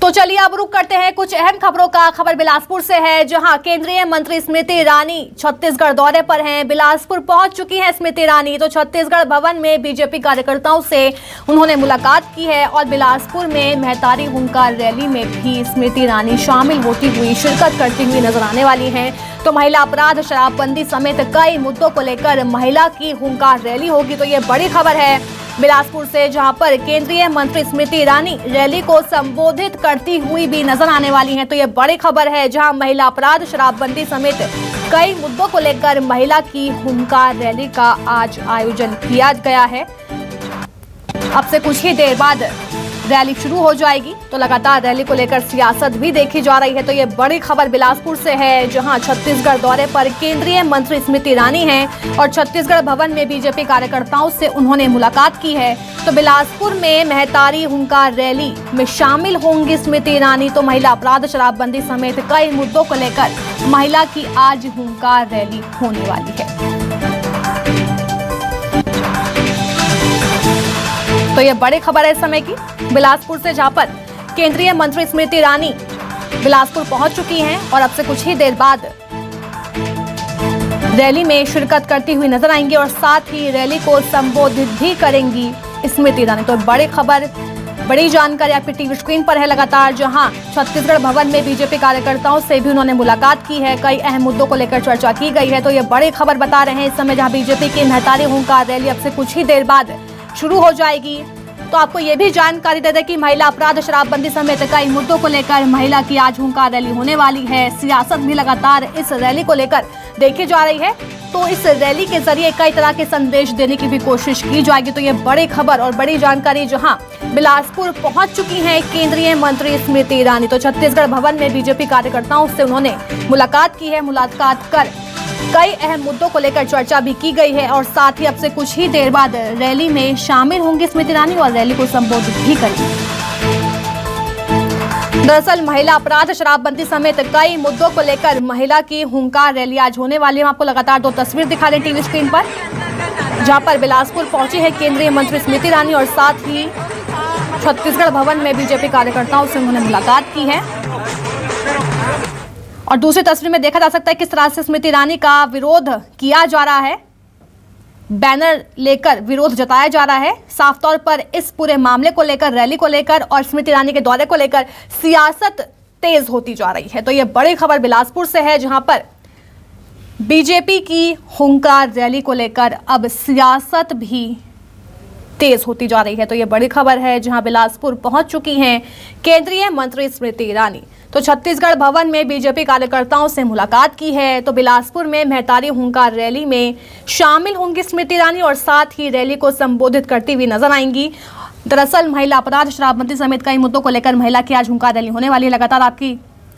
तो चलिए अब रुक करते हैं कुछ अहम खबरों का। खबर बिलासपुर से है, जहां केंद्रीय मंत्री स्मृति ईरानी छत्तीसगढ़ दौरे पर हैं। बिलासपुर पहुंच चुकी हैं स्मृति ईरानी। तो छत्तीसगढ़ भवन में बीजेपी कार्यकर्ताओं से उन्होंने मुलाकात की है और बिलासपुर में महतारी हुंकार रैली में भी स्मृति ईरानी शामिल होती हुई शिरकत करती हुई नजर आने वाली हैं। तो महिला अपराध, शराबबंदी समेत कई मुद्दों को लेकर महिला की हुंकार रैली होगी। तो ये बड़ी खबर है बिलासपुर से, जहां पर केंद्रीय मंत्री स्मृति ईरानी रैली को संबोधित करती हुई भी नजर आने वाली हैं। तो ये बड़ी खबर है, जहां महिला अपराध, शराबबंदी समेत कई मुद्दों को लेकर महिला की हुंकार रैली का आज आयोजन किया गया है। अब से कुछ ही देर बाद रैली शुरू हो जाएगी। तो लगातार रैली को लेकर सियासत भी देखी जा रही है। तो ये बड़ी खबर बिलासपुर से है, जहां छत्तीसगढ़ दौरे पर केंद्रीय मंत्री स्मृति ईरानी हैं और छत्तीसगढ़ भवन में बीजेपी कार्यकर्ताओं से उन्होंने मुलाकात की है। तो बिलासपुर में महतारी हुंकार रैली में शामिल होंगी स्मृति ईरानी। तो महिला अपराध, शराबबंदी समेत कई मुद्दों को लेकर महिला की आज हुंकार रैली होने वाली है। तो ये बड़ी खबर है इस समय की बिलासपुर से, जहां पर केंद्रीय मंत्री स्मृति ईरानी बिलासपुर पहुंच चुकी हैं और अब से कुछ ही देर बाद रैली में शिरकत करती हुई नजर आएंगी और साथ ही रैली को संबोधित भी करेंगी स्मृति ईरानी। तो बड़ी खबर, बड़ी जानकारी आपकी टीवी स्क्रीन पर है लगातार, जहां छत्तीसगढ़ भवन में बीजेपी कार्यकर्ताओं से भी उन्होंने मुलाकात की है। कई अहम मुद्दों को लेकर चर्चा की गई है। तो ये बड़ी खबर बता रहे हैं इस समय, जहां बीजेपी की महतारी हुंकार रैली अब से कुछ ही देर बाद शुरू हो जाएगी। तो आपको ये भी जानकारी दे दें कि महिला अपराध, शराबबंदी समेत कई मुद्दों को लेकर महिला की आज हुंकार रैली होने वाली है। सियासत भी लगातार इस रैली को लेकर देखी जा रही है। तो इस रैली के जरिए कई तरह के संदेश देने की भी कोशिश की जाएगी। तो ये बड़ी खबर और बड़ी जानकारी, जहां बिलासपुर पहुंच चुकी हैं केंद्रीय मंत्री स्मृति ईरानी। तो छत्तीसगढ़ भवन में बीजेपी कार्यकर्ताओं से उन्होंने मुलाकात की है। मुलाकात कर कई अहम मुद्दों को लेकर चर्चा भी की गई है और साथ ही अब से कुछ ही देर बाद रैली में शामिल होंगी स्मृति ईरानी और रैली को संबोधित भी करेंगी। दरअसल महिला अपराध, शराबबंदी समेत कई मुद्दों को लेकर महिला की हुंकार रैली आज होने वाली है। हम आपको लगातार दो तस्वीर दिखा रहे हैं टीवी स्क्रीन पर, जहां पर बिलासपुर पहुंची है केंद्रीय मंत्री स्मृति ईरानी और साथ ही छत्तीसगढ़ भवन में बीजेपी कार्यकर्ताओं से उन्होंने मुलाकात की है। और दूसरी तस्वीर में देखा जा सकता है किस तरह से स्मृति ईरानी का विरोध किया जा रहा है। बैनर लेकर विरोध जताया जा रहा है। साफ तौर पर इस पूरे मामले को लेकर, रैली को लेकर और स्मृति ईरानी के दौरे को लेकर सियासत तेज होती जा रही है। तो यह बड़ी खबर बिलासपुर से है, जहां पर बीजेपी की हुंकार रैली को लेकर अब सियासत भी तेज होती जा रही है। तो यह बड़ी खबर है, जहां बिलासपुर पहुंच चुकी हैं केंद्रीय मंत्री स्मृति ईरानी। तो छत्तीसगढ़ भवन में बीजेपी कार्यकर्ताओं से मुलाकात की है। तो बिलासपुर में महतारी हुंकार रैली में शामिल होंगी स्मृति ईरानी और साथ ही रैली को संबोधित करती हुई नजर आएंगी। दरअसल महिला अपराध, शराबबंदी समेत कई मुद्दों को लेकर महिला की आज हुंकार रैली होने वाली है। लगातार आपकी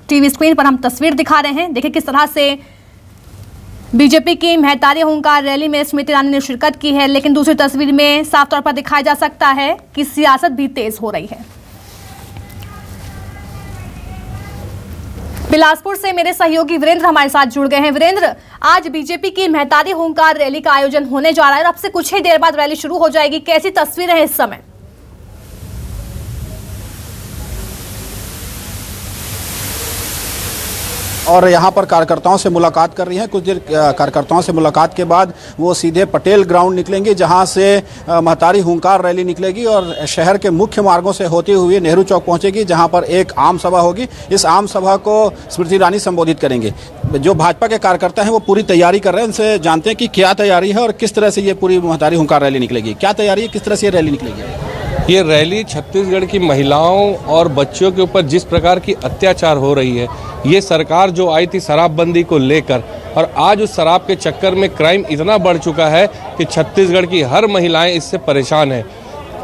टीवी स्क्रीन पर हम तस्वीर दिखा रहे हैं। देखिए किस तरह से बीजेपी की महतारी हुंकार रैली में स्मृति ईरानी ने शिरकत की है। लेकिन दूसरी तस्वीर में साफ तौर पर दिखाया जा सकता है कि सियासत भी तेज हो रही है। बिलासपुर से मेरे सहयोगी वीरेंद्र हमारे साथ जुड़ गए हैं। वीरेंद्र, आज बीजेपी की महतारी हुंकार रैली का आयोजन होने जा रहा है और अब से कुछ ही देर बाद रैली शुरू हो जाएगी। कैसी तस्वीरें हैं इस समय? और यहाँ पर कार्यकर्ताओं से मुलाकात कर रही हैं। कुछ देर कार्यकर्ताओं से मुलाकात के बाद वो सीधे पटेल ग्राउंड निकलेंगे, जहाँ से महतारी हुंकार रैली निकलेगी और शहर के मुख्य मार्गों से होते हुए नेहरू चौक पहुँचेगी, जहाँ पर एक आम सभा होगी। इस आम सभा को स्मृति ईरानी संबोधित करेंगे। जो भाजपा के कार्यकर्ता हैं वो पूरी तैयारी कर रहे हैं। उनसे जानते हैं कि क्या तैयारी है और किस तरह से ये पूरी महतारी हुंकार रैली निकलेगी। क्या तैयारी है, किस तरह से ये रैली निकलेगी? ये रैली छत्तीसगढ़ की महिलाओं और बच्चों के ऊपर जिस प्रकार की अत्याचार हो रही है, ये सरकार जो आई थी शराबबंदी को लेकर, और आज उस शराब के चक्कर में क्राइम इतना बढ़ चुका है कि छत्तीसगढ़ की हर महिलाएं इससे परेशान है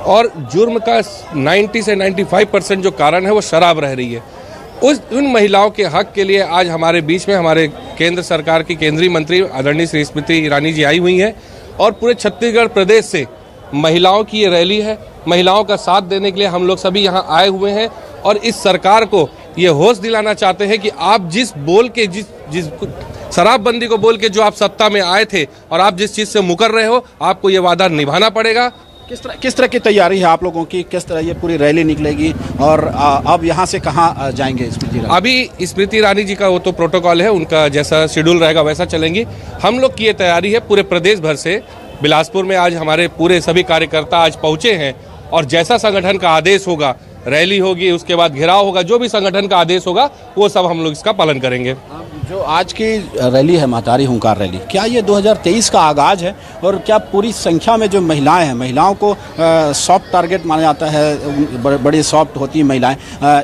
और जुर्म का 90 से 95% जो कारण है वो शराब रह रही है। उन महिलाओं के हक के लिए आज हमारे बीच में हमारे केंद्र सरकार की केंद्रीय मंत्री आदरणीय श्री स्मृति ईरानी जी आई हुई हैं और पूरे छत्तीसगढ़ प्रदेश से महिलाओं की ये रैली है। महिलाओं का साथ देने के लिए हम लोग सभी यहाँ आए हुए हैं और इस सरकार को ये होश दिलाना चाहते हैं कि आप जिस शराबबंदी को बोल के जो आप सत्ता में आए थे और आप जिस चीज़ से मुकर रहे हो, आपको ये वादा निभाना पड़ेगा किस तरह की तैयारी है आप लोगों की, किस तरह ये पूरी रैली निकलेगी और अब यहाँ से कहाँ जाएंगे स्मृति ईरानी? अभी स्मृति ईरानी जी का वो तो प्रोटोकॉल है, उनका जैसा शेड्यूल रहेगा वैसा चलेंगी। हम लोग की ये तैयारी है पूरे प्रदेश भर से। बिलासपुर में आज हमारे पूरे सभी कार्यकर्ता आज पहुंचे हैं और जैसा संगठन का आदेश होगा, रैली होगी, उसके बाद घेराव होगा, जो भी संगठन का आदेश होगा वो सब हम लोग इसका पालन करेंगे। जो आज की रैली है महतारी हुंकार रैली, क्या ये 2023 का आगाज है और क्या पूरी संख्या में जो महिलाएं हैं, महिलाओं को सॉफ्ट टारगेट माना जाता है, बड़ी सॉफ्ट होती हैं महिलाएं,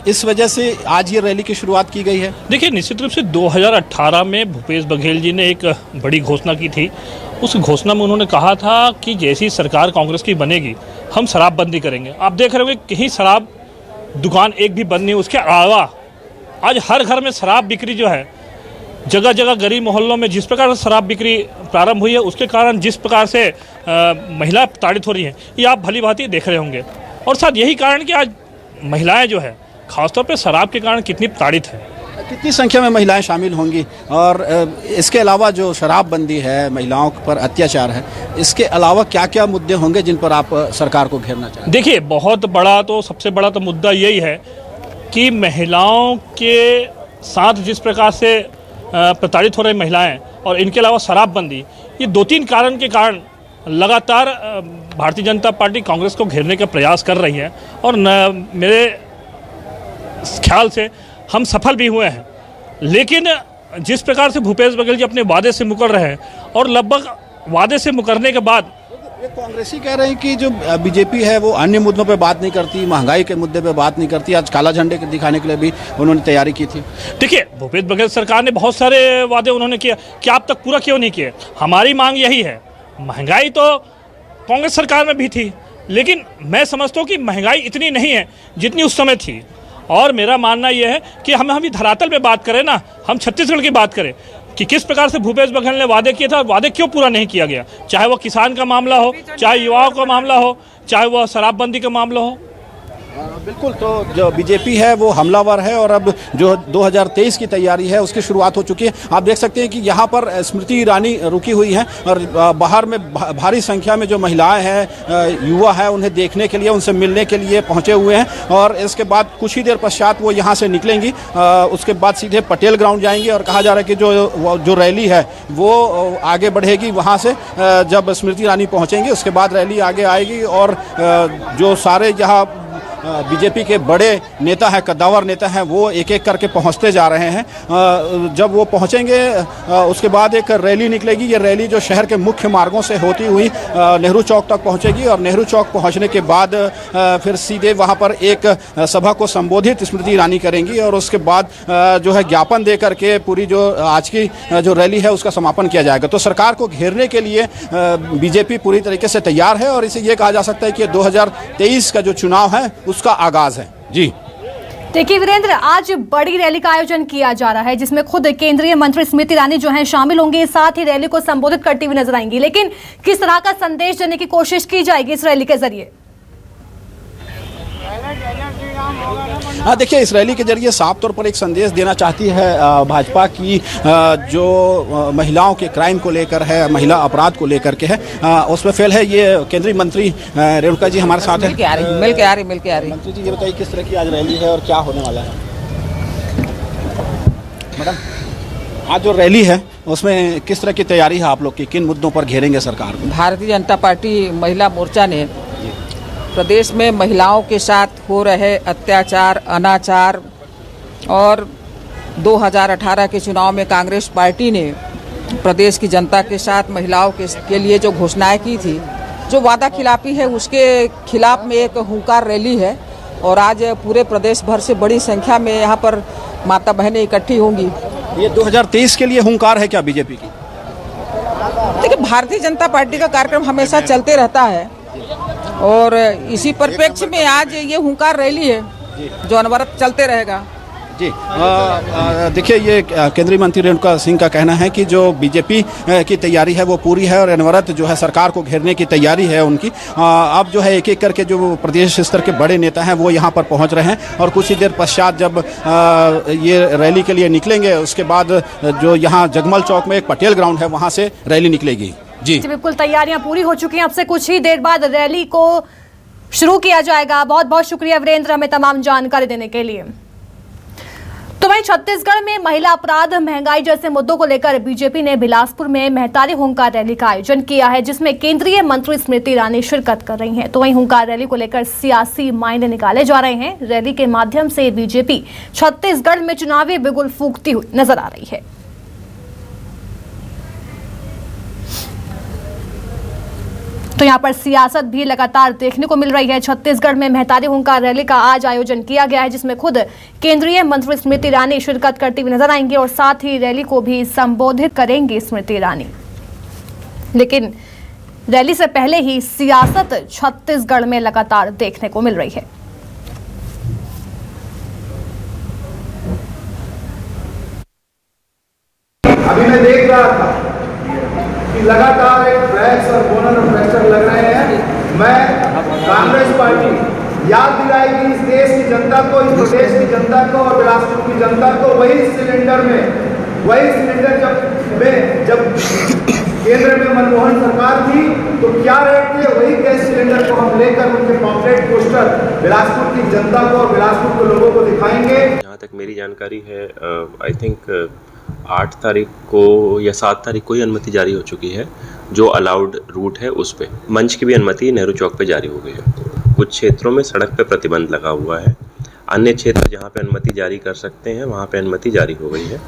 इस वजह से आज ये रैली की शुरुआत की गई है? देखिए, निश्चित रूप से 2018 में भूपेश बघेल जी ने एक बड़ी घोषणा की थी। उस घोषणा में उन्होंने कहा था कि जैसी सरकार कांग्रेस की बनेगी हम शराबबंदी करेंगे। आप देख रहे होंगे कहीं शराब दुकान एक भी बंद नहीं। उसके अलावा आज हर घर में शराब बिक्री जो है, जगह जगह गरीब मोहल्लों में जिस प्रकार से शराब बिक्री प्रारंभ हुई है, उसके कारण जिस प्रकार से महिला प्रताड़ित हो रही हैं, ये आप भली भांति देख रहे होंगे। और साथ यही कारण कि आज महिलाएं जो है खासतौर पे शराब के कारण कितनी प्रताड़ित है। कितनी संख्या में महिलाएं शामिल होंगी? और इसके अलावा जो शराबबंदी है, महिलाओं पर अत्याचार है, इसके अलावा क्या क्या मुद्दे होंगे जिन पर आप सरकार को घेरना चाहते हैं? देखिए, बहुत बड़ा तो सबसे बड़ा तो मुद्दा यही है कि महिलाओं के साथ जिस प्रकार से प्रताड़ित हो रही महिलाएं और इनके अलावा शराबबंदी, ये 2-3 कारण के कारण लगातार भारतीय जनता पार्टी कांग्रेस को घेरने का प्रयास कर रही है और मेरे ख्याल से हम सफल भी हुए हैं। लेकिन जिस प्रकार से भूपेश बघेल जी अपने वादे से मुकर रहे हैं और लगभग वादे से मुकरने के बाद ये कांग्रेसी कह रहे हैं कि जो बीजेपी है वो अन्य मुद्दों पे बात नहीं करती, महंगाई के मुद्दे पे बात नहीं करती। आज काला झंडे दिखाने के लिए भी उन्होंने तैयारी की थी। देखिए, भूपेश बघेल सरकार ने बहुत सारे वादे उन्होंने किए, क्या अब तक पूरा क्यों नहीं किए? हमारी मांग यही है। महंगाई तो कांग्रेस सरकार में भी थी, लेकिन मैं समझता हूँ कि महंगाई इतनी नहीं है जितनी उस समय थी। और मेरा मानना यह है कि हम धरातल पे बात करें ना, हम छत्तीसगढ़ की बात करें कि किस प्रकार से भूपेश बघेल ने वादे किए थे, वादे क्यों पूरा नहीं किया गया। चाहे वह किसान का मामला हो, चाहे युवाओं का मामला हो, चाहे वह शराबबंदी का मामला हो। बिल्कुल, तो जो बीजेपी है वो हमलावर है और अब जो 2023 की तैयारी है उसकी शुरुआत हो चुकी है। आप देख सकते हैं कि यहाँ पर स्मृति ईरानी रुकी हुई हैं और बाहर में भारी संख्या में जो महिलाएं हैं, युवा है, उन्हें देखने के लिए, उनसे मिलने के लिए पहुँचे हुए हैं। और इसके बाद कुछ ही देर पश्चात वो यहाँ से निकलेंगी, उसके बाद सीधे पटेल ग्राउंड जाएंगी और कहा जा रहा है कि जो रैली है वो आगे बढ़ेगी। वहाँ से जब स्मृति ईरानी पहुँचेंगी उसके बाद रैली आगे आएगी और जो सारे यहाँ बीजेपी के बड़े नेता हैं, कद्दावर नेता हैं, वो एक एक करके पहुंचते जा रहे हैं। जब वो पहुंचेंगे उसके बाद एक रैली निकलेगी। ये रैली जो शहर के मुख्य मार्गों से होती हुई नेहरू चौक तक पहुंचेगी और नेहरू चौक पहुंचने के बाद फिर सीधे वहां पर एक सभा को संबोधित स्मृति ईरानी करेंगी और उसके बाद जो है ज्ञापन दे करके पूरी जो आज की जो रैली है उसका समापन किया जाएगा। तो सरकार को घेरने के लिए बीजेपी पूरी तरीके से तैयार है और इसे ये कहा जा सकता है कि 2023 का जो चुनाव है उसका आगाज है। जी देखिए वीरेंद्र, आज बड़ी रैली का आयोजन किया जा रहा है जिसमें खुद केंद्रीय मंत्री स्मृति ईरानी जो हैं शामिल होंगे, साथ ही रैली को संबोधित करती हुई नजर आएंगी। लेकिन किस तरह का संदेश देने की कोशिश की जाएगी इस रैली के जरिए? हाँ, देखिए, इस रैली के जरिए साफ तौर पर एक संदेश देना चाहती है भाजपा की, जो महिलाओं के क्राइम को लेकर है, महिला अपराध को लेकर के है, उसमें फेल है। ये केंद्रीय मंत्री रेणुका जी हमारे साथ है। मिल के आ रही। मंत्री जी, ये बताइए किस तरह की आज रैली है और क्या होने वाला है? मैडम, आज जो रैली है उसमें किस तरह की तैयारी है आप लोग की? किन मुद्दों पर घेरेंगे सरकार को? भारतीय जनता पार्टी महिला मोर्चा ने प्रदेश में महिलाओं के साथ हो रहे अत्याचार, अनाचार और 2018 के चुनाव में कांग्रेस पार्टी ने प्रदेश की जनता के साथ महिलाओं के लिए जो घोषणाएं की थी, जो वादा खिलाफी है, उसके खिलाफ में एक हुंकार रैली है। और आज पूरे प्रदेश भर से बड़ी संख्या में यहाँ पर माता बहनें इकट्ठी होंगी। ये 2023 के लिए हुंकार है क्या बीजेपी की? देखिए, भारतीय जनता पार्टी का कार्यक्रम हमेशा चलते रहता है और इसी परिप्रेक्ष्य में आज ये हुंकार रैली है जो अनवरत चलते रहेगा। जी, देखिए, ये केंद्रीय मंत्री रेणुका सिंह का कहना है कि जो बीजेपी की तैयारी है वो पूरी है और अनवरत जो है सरकार को घेरने की तैयारी है उनकी। अब जो है एक एक करके जो प्रदेश स्तर के बड़े नेता हैं वो यहाँ पर पहुँच रहे हैं और कुछ ही देर पश्चात जब ये रैली के लिए निकलेंगे उसके बाद जो यहाँ जगमल चौक में एक पटेल ग्राउंड है वहाँ से रैली निकलेगी। जी बिल्कुल, तैयारियां पूरी हो चुकी हैं। अब से कुछ ही देर बाद रैली को शुरू किया जाएगा। बहुत बहुत शुक्रिया वीरेंद्र, हमें तमाम जानकारी देने के लिए। तो वहीं छत्तीसगढ़ में महिला अपराध, महंगाई जैसे मुद्दों को लेकर बीजेपी ने बिलासपुर में महतारी हुंकार रैली का आयोजन किया है, जिसमें केंद्रीय मंत्री स्मृति ईरानी शिरकत कर रही हैं। तो वहीं हुंकार रैली को लेकर सियासी मायने निकाले जा रहे हैं। रैली के माध्यम से बीजेपी छत्तीसगढ़ में चुनावी बिगुल फूंकती हुई नजर आ रही है। तो यहाँ पर सियासत भी लगातार देखने को मिल रही है। छत्तीसगढ़ में महतारी हुंकार रैली का आज आयोजन किया गया है, जिसमें खुद केंद्रीय मंत्री स्मृति ईरानी शिरकत करती हुई नजर आएंगी और साथ ही रैली को भी संबोधित करेंगी स्मृति ईरानी। लेकिन रैली से पहले ही सियासत छत्तीसगढ़ में लगातार देखने को मिल रही है। अभी मैं देख रहा था कि लगातार एक ड्रैग्स और बोनर और प्रेशर लग रहे हैं। मैं कांग्रेस पार्टी याद दिलाएगी इस देश की जनता को, इस प्रदेश की जनता को और बिलासपुर की जनता को वही सिलेंडर जब केंद्र में मनमोहन सरकार थी तो क्या रेट थे, वही गैस सिलेंडर को हम लेकर उनके पॉम्पलेट पोस्टर बिलासपुर की जनता को और बिलासपुर के लोगों को दिखाएंगे। जहाँ तक मेरी जानकारी है, आई थिंक 8 तारीख को या 7 तारीख को ही अनुमति जारी हो चुकी है। जो अलाउड रूट है उस पे मंच की भी अनुमति नेहरू चौक पे जारी हो गई है। कुछ क्षेत्रों में सड़क पे प्रतिबंध लगा हुआ है। अन्य क्षेत्र जहाँ पे अनुमति जारी कर सकते हैं वहाँ पे अनुमति जारी हो गई है।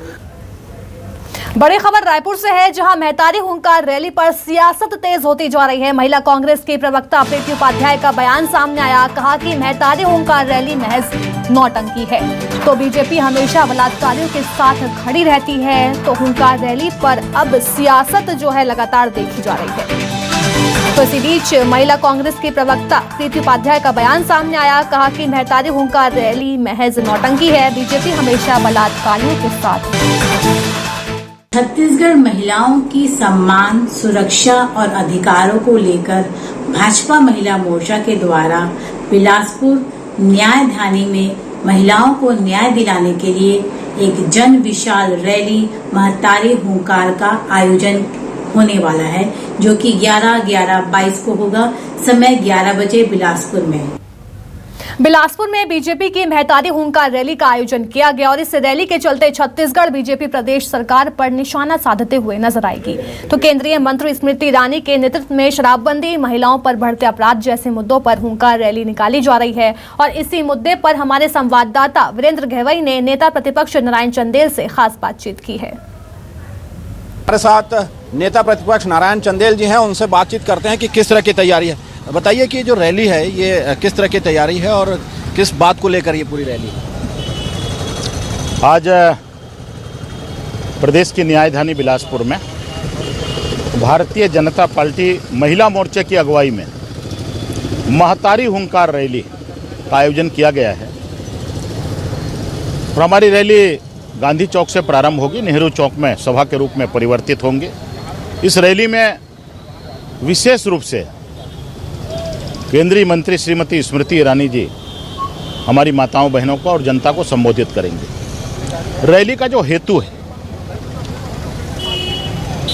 बड़ी खबर रायपुर से है, जहां महतारी हुंकार रैली पर सियासत तेज होती जा रही है। महिला कांग्रेस के प्रवक्ता प्रीति उपाध्याय का बयान सामने आया। कहा कि महतारी हुंकार रैली महज नौटंकी है। तो बीजेपी हमेशा बलात्कारियों के साथ खड़ी रहती है। तो हुंकार रैली पर अब सियासत जो है लगातार देखी जा रही है। तो इसी बीच महिला कांग्रेस के प्रवक्ता प्रीति उपाध्याय का बयान सामने आया। कहा कि महतारी हुंकार रैली महज नौटंकी है। बीजेपी हमेशा बलात्कारियों के साथ। छत्तीसगढ़ महिलाओं की सम्मान, सुरक्षा और अधिकारों को लेकर भाजपा महिला मोर्चा के द्वारा बिलासपुर न्यायधानी में महिलाओं को न्याय दिलाने के लिए एक जन विशाल रैली महतारी हुंकार का आयोजन होने वाला है, जो कि 11/11/22 को होगा, समय 11 बजे बिलासपुर में। बिलासपुर में बीजेपी की महतारी हुंकार रैली का आयोजन किया गया और इस रैली के चलते छत्तीसगढ़ बीजेपी प्रदेश सरकार पर निशाना साधते हुए नजर आएगी। तो केंद्रीय मंत्री स्मृति ईरानी के नेतृत्व में शराबबंदी, महिलाओं पर बढ़ते अपराध जैसे मुद्दों पर हुंकार रैली निकाली जा रही है। और इसी मुद्दे पर हमारे संवाददाता वीरेंद्र घेवई ने नेता प्रतिपक्ष नारायण चंदेल से खास बातचीत की है। हमारे साथ नेता प्रतिपक्ष नारायण चंदेल जी हैं, उनसे बातचीत करते हैं कि किस तरह की तैयारी है। बताइए कि जो रैली है ये किस तरह की तैयारी है और किस बात को लेकर ये पूरी रैली है। आज प्रदेश की न्यायधानी बिलासपुर में भारतीय जनता पार्टी महिला मोर्चे की अगुवाई में महतारी हुंकार रैली का आयोजन किया गया है। और हमारी रैली गांधी चौक से प्रारंभ होगी, नेहरू चौक में सभा के रूप में परिवर्तित होंगे। इस रैली में विशेष रूप से केंद्रीय मंत्री श्रीमती स्मृति ईरानी जी हमारी माताओं बहनों को और जनता को संबोधित करेंगे। रैली का जो हेतु है,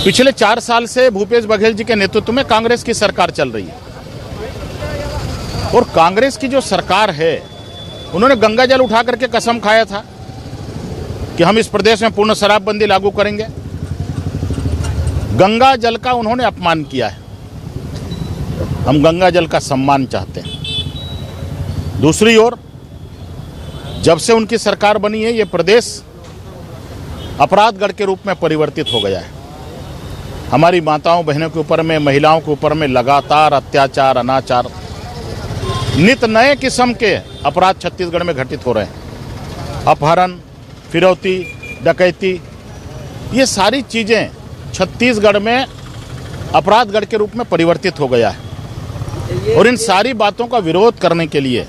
पिछले 4 साल से भूपेश बघेल जी के नेतृत्व में कांग्रेस की सरकार चल रही है और कांग्रेस की जो सरकार है उन्होंने गंगा जल उठा करके कसम खाया था कि हम इस प्रदेश में पूर्ण शराबबंदी लागू करेंगे। गंगा जल का उन्होंने अपमान किया है। हम गंगा जल का सम्मान चाहते हैं। दूसरी ओर जब से उनकी सरकार बनी है, ये प्रदेश अपराधगढ़ के रूप में परिवर्तित हो गया है। हमारी माताओं बहनों के ऊपर में, महिलाओं के ऊपर में लगातार अत्याचार, अनाचार, नित नए किस्म के अपराध छत्तीसगढ़ में घटित हो रहे हैं। अपहरण, फिरौती, डकैती, ये सारी चीज़ें छत्तीसगढ़ में अपराधगढ़ के रूप में परिवर्तित हो गया है। और इन सारी बातों का विरोध करने के लिए,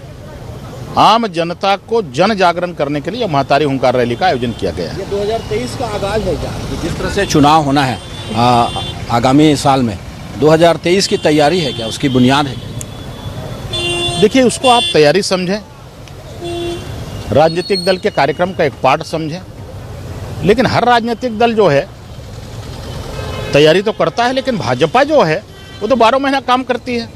आम जनता को जन जागरण करने के लिए महतारी हुंकार रैली का आयोजन किया गया है। 2023 का आगाज है क्या? जिस तरह से चुनाव होना है आगामी साल में, 2023 की तैयारी है क्या, उसकी बुनियाद है? देखिए, उसको आप तैयारी समझें, राजनीतिक दल के कार्यक्रम का एक पार्ट समझें। लेकिन हर राजनीतिक दल जो है तैयारी तो करता है, लेकिन भाजपा जो है वो तो 12 महीना काम करती है।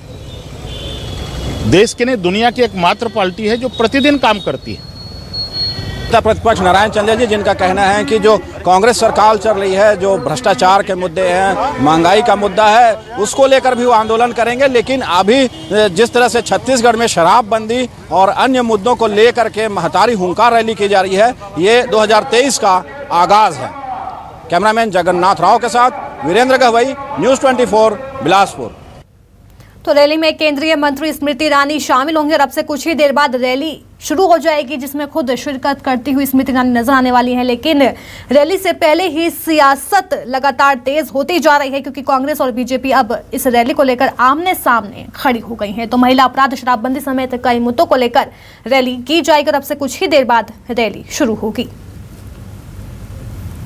देश की नहीं, दुनिया की एकमात्र पार्टी है जो प्रतिदिन काम करती है। प्रतिपक्ष नारायण चंदेल जी, जिनका कहना है कि जो कांग्रेस सरकार चल रही है, जो भ्रष्टाचार के मुद्दे हैं, महंगाई का मुद्दा है, उसको लेकर भी वो आंदोलन करेंगे। लेकिन अभी जिस तरह से छत्तीसगढ़ में शराबबंदी और अन्य मुद्दों को लेकर के महतारी हुंकार रैली की जा रही है, ये 2023 का आगाज है। कैमरामैन जगन्नाथ राव के साथ वीरेंद्र गहवई, न्यूज़ 24 बिलासपुर। तो रैली में केंद्रीय मंत्री स्मृति ईरानी शामिल होंगे और अब से कुछ ही देर बाद रैली शुरू हो जाएगी, जिसमें खुद शिरकत करती हुई स्मृति ईरानी नजर आने वाली हैं। लेकिन रैली से पहले ही सियासत लगातार तेज होती जा रही है, क्योंकि कांग्रेस और बीजेपी अब इस रैली को लेकर आमने सामने खड़ी हो गई हैं। तो महिला अपराध, शराबबंदी समेत कई मुद्दों को लेकर रैली की जाएगी और अब से कुछ ही देर बाद रैली शुरू होगी।